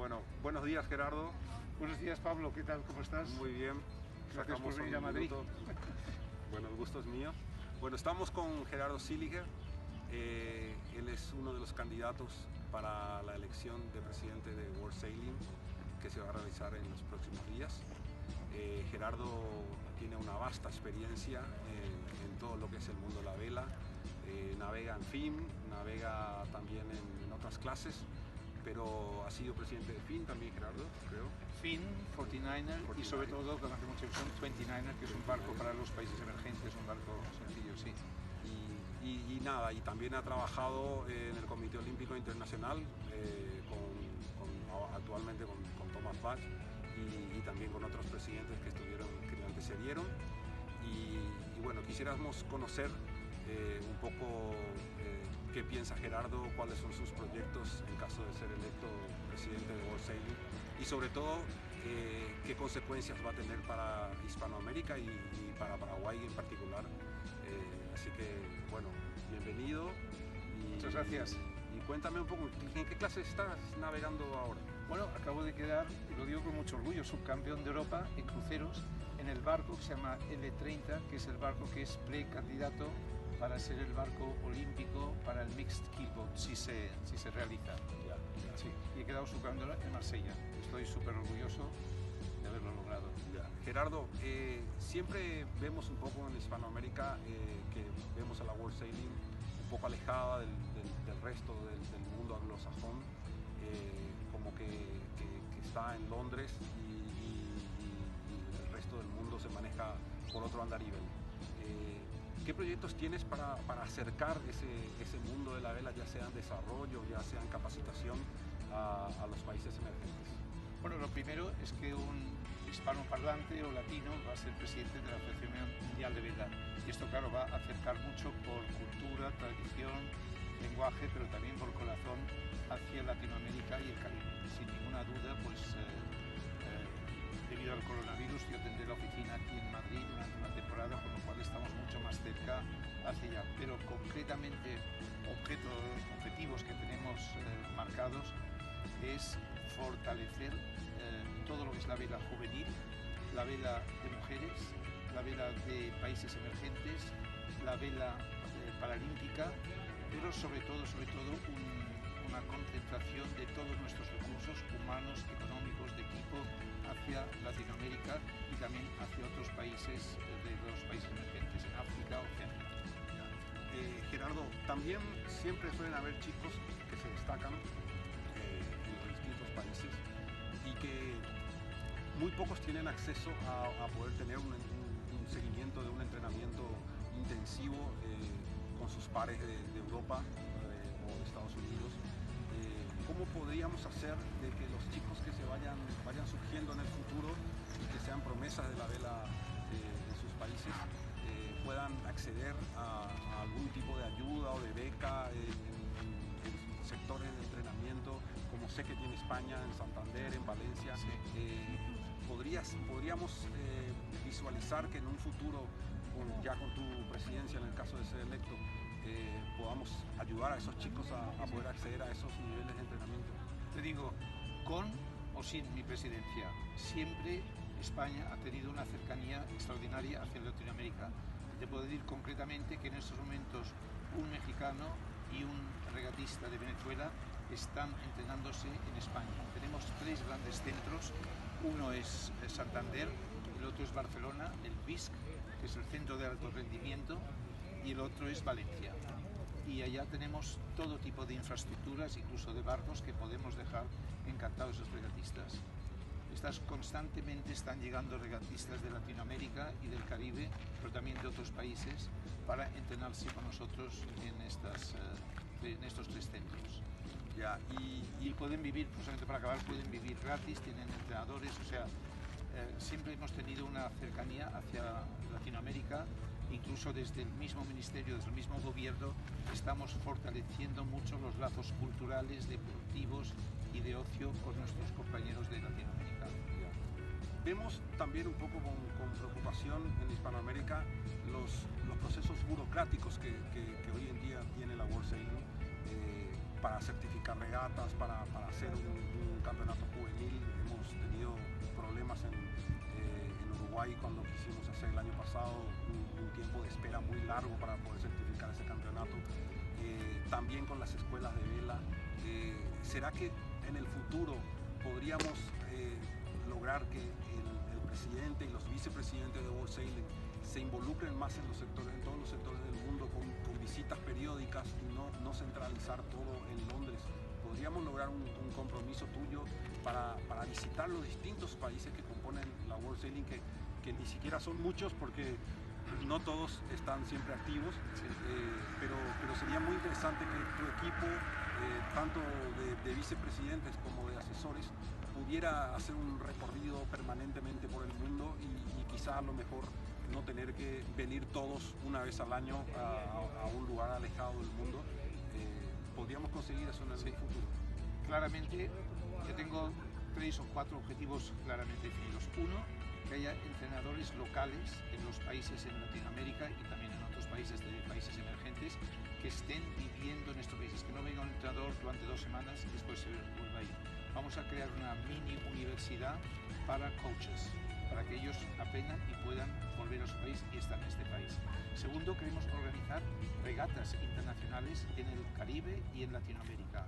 Bueno, buenos días Gerardo. Buenos días Pablo, ¿qué tal? ¿Cómo estás? Muy bien. Gracias por venir a Madrid. Bueno, el gusto es mío. Bueno, estamos con Gerardo Seliger. Él es uno de los candidatos para la elección de presidente de World Sailing que se va a realizar en los próximos días. Gerardo tiene una vasta experiencia en todo lo que es el mundo de la vela. Navega en FIN, navega también en otras clases, pero ha sido presidente de FIN también, Gerardo, creo. FIN, 49er y sobre todo, con hace mucha ilusión, 29er, que es un barco para los países emergentes, un barco sencillo, sí. Y nada, y también ha trabajado en el Comité Olímpico Internacional, actualmente con Thomas Bach y también con otros presidentes que le antecedieron. Y bueno, quisiéramos conocer un poco qué piensa Gerardo, cuáles son sus proyectos en caso de ser electo presidente de World Sailing y sobre todo qué consecuencias va a tener para Hispanoamérica y para Paraguay en particular. Así que bueno, bienvenido. Muchas gracias. Y cuéntame un poco, ¿en qué clase estás navegando ahora? Bueno, acabo de quedar, y lo digo con mucho orgullo, subcampeón de Europa en cruceros en el barco que se llama L30, que es el barco que es precandidato para ser el barco olímpico para el Mixed Keelboat, si se realiza. Sí, y he quedado subcampeón en Marsella. Estoy súper orgulloso de haberlo logrado. Gerardo, siempre vemos un poco en Hispanoamérica que vemos a la World Sailing un poco alejada del resto del mundo anglosajón, como que está en Londres y el resto del mundo se maneja por otro andarivel. ¿Qué proyectos tienes para acercar ese mundo de la vela, ya sea en desarrollo, ya sea en capacitación a los países emergentes? Bueno, lo primero es que un hispanoparlante o latino va a ser presidente de la Asociación Mundial de Vela. Y esto, claro, va a acercar mucho por cultura, tradición, lenguaje, pero también por corazón hacia Latinoamérica y el Caribe. Sin ninguna duda, pues debido al coronavirus, yo tendré la oficina aquí en Madrid durante una temporada, con lo cual estamos mucho más cerca hacia allá. Pero concretamente, objetivos que tenemos marcados es fortalecer todo lo que es la vela juvenil, la vela de mujeres, la vela de países emergentes, la vela paralímpica, pero sobre todo una concentración de todos nuestros recursos humanos, económicos, de equipo hacia Latinoamérica y también hacia otros países de los países emergentes, en África, Oceanía. Gerardo, también siempre suelen haber chicos que se destacan en los distintos países y que muy pocos tienen acceso a poder tener un seguimiento de un entrenamiento intensivo con sus pares de Europa o de Estados Unidos. ¿Cómo podríamos hacer de que los chicos que se vayan surgiendo en el futuro y que sean promesas de la vela en sus países puedan acceder a algún tipo de ayuda o de beca en sectores de entrenamiento, como sé que tiene España, en Santander, en Valencia? Sí. ¿Podríamos visualizar que en un futuro, ya con tu presidencia, en el caso de ser electo, podamos ayudar a esos chicos a poder acceder a esos niveles de entrenamiento? Te digo, con o sin mi presidencia, siempre España ha tenido una cercanía extraordinaria hacia Latinoamérica. Te puedo decir concretamente que en estos momentos un mexicano y un regatista de Venezuela están entrenándose en España. Tenemos 3 grandes centros, uno es Santander, el otro es Barcelona, el BISC, que es el centro de alto rendimiento, y el otro es Valencia. Y allá tenemos todo tipo de infraestructuras, incluso de barcos, que podemos dejar encantados a los regatistas. Constantemente están llegando regatistas de Latinoamérica y del Caribe, pero también de otros países, para entrenarse con nosotros en estos 3 centros. Ya, y pueden vivir, justamente para acabar, pueden vivir gratis, tienen entrenadores, o sea, siempre hemos tenido una cercanía hacia Latinoamérica. Incluso desde el mismo ministerio, desde el mismo gobierno, estamos fortaleciendo mucho los lazos culturales, deportivos y de ocio con nuestros compañeros de Latinoamérica. Vemos también un poco con preocupación en Hispanoamérica los procesos burocráticos que hoy en día tiene la World Sailing para certificar regatas, para hacer un campeonato juvenil. Uruguay cuando quisimos hacer el año pasado un tiempo de espera muy largo para poder certificar ese campeonato. También con las escuelas de vela. ¿Será que en el futuro podríamos lograr que el presidente y los vicepresidentes de World Sailing se involucren más en todos los sectores del mundo con visitas periódicas y no centralizar todo en Londres? ¿Podríamos lograr un compromiso tuyo para visitar los distintos países que componen la World Sailing, que ni siquiera son muchos porque no todos están siempre activos, sí. Pero sería muy interesante que tu equipo, tanto de vicepresidentes como de asesores, pudiera hacer un recorrido permanentemente por el mundo y quizá a lo mejor no tener que venir todos una vez al año a un lugar alejado del mundo. ¿Podríamos conseguir eso en el futuro? Claramente, yo tengo 3 o 4 objetivos claramente definidos. Uno, que haya entrenadores locales en los países en Latinoamérica y también en otros países de países emergentes que estén viviendo en estos países, que no venga un entrenador durante 2 semanas y después se vuelva a ir. Vamos a crear una mini universidad para coaches, para que ellos aprendan y puedan volver a su país y estar en este país. Segundo, queremos organizar regatas internacionales en el Caribe y en Latinoamérica.